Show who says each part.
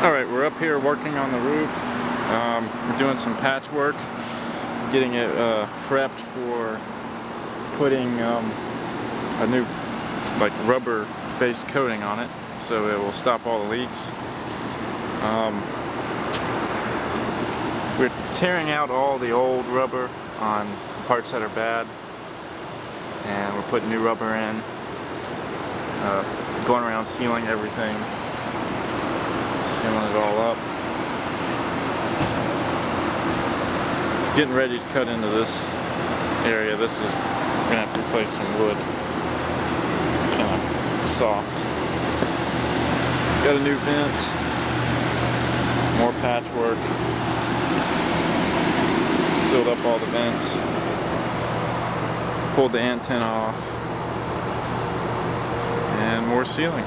Speaker 1: Alright, we're up here working on the roof. We're doing some patchwork, getting it prepped for putting a new rubber based coating on it so it will stop all the leaks. We're tearing out all the old rubber on parts that are bad, and we're putting new rubber in, going around sealing everything, sealing it all up. Getting ready to cut into this area. This is, we're gonna have to replace some wood. It's kind of soft. Got a new vent, more patchwork, sealed up all the vents, pulled the antenna off, and more sealing.